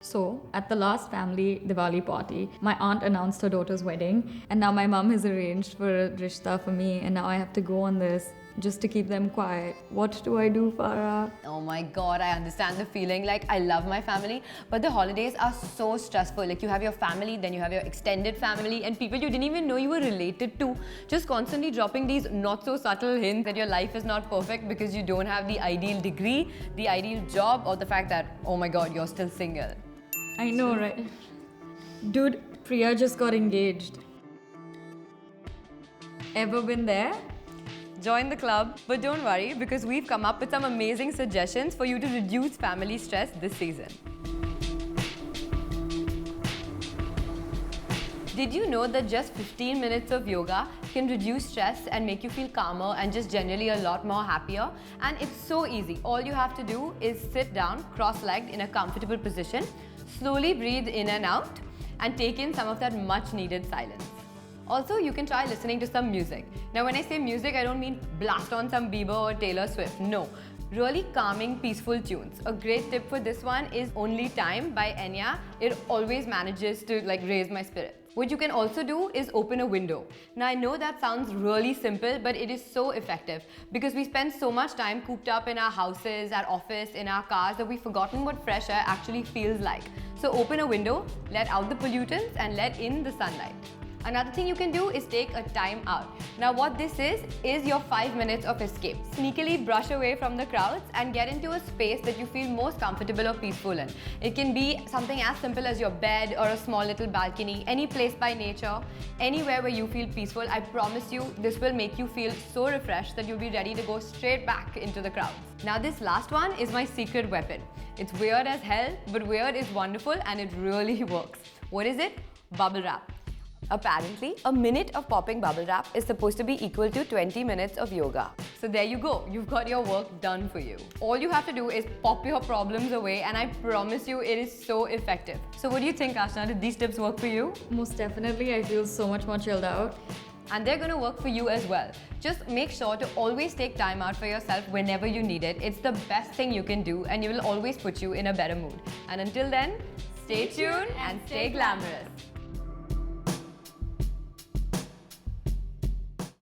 So, at the last family Diwali party, my aunt announced her daughter's wedding, and now my mum has arranged for a rishta for me, and now I have to go on this just to keep them quiet. What do I do, Farah? Oh my god, I understand the feeling. Like, I love my family, but the holidays are so stressful. Like, you have your family, then you have your extended family, and people you didn't even know you were related to. Just constantly dropping these not so subtle hints that your life is not perfect because you don't have the ideal degree, the ideal job, or the fact that, oh my god, you're still single. I know, right? Dude, Priya just got engaged. Ever been there? Join the club, but don't worry because we've come up with some amazing suggestions for you to reduce family stress this season. Did you know that just 15 minutes of yoga can reduce stress and make you feel calmer and just generally a lot more happier? And it's so easy. All you have to do is sit down cross-legged in a comfortable position, slowly breathe in and out, and take in some of that much needed silence. Also, you can try listening to some music. Now, when I say music, I don't mean blast on some Bieber or Taylor Swift. No, really calming, peaceful tunes. A great tip for this one is Only Time by Enya. It always manages to raise my spirit. What you can also do is open a window. Now, I know that sounds really simple, but it is so effective because we spend so much time cooped up in our houses, our office, in our cars that we've forgotten what fresh air actually feels like. So open a window, let out the pollutants and let in the sunlight. Another thing you can do is take a time out. Now what this is your 5 minutes of escape. Sneakily brush away from the crowds and get into a space that you feel most comfortable or peaceful in. It can be something as simple as your bed or a small little balcony, any place by nature, anywhere where you feel peaceful. I promise you, this will make you feel so refreshed that you'll be ready to go straight back into the crowds. Now this last one is my secret weapon. It's weird as hell, but weird is wonderful and it really works. What is it? Bubble wrap. Apparently, a minute of popping bubble wrap is supposed to be equal to 20 minutes of yoga. So there you go, you've got your work done for you. All you have to do is pop your problems away and I promise you it is so effective. So what do you think, Ashna? Did these tips work for you? Most definitely, I feel so much more chilled out. And they're going to work for you as well. Just make sure to always take time out for yourself whenever you need it. It's the best thing you can do and it will always put you in a better mood. And until then, stay tuned and stay glamorous.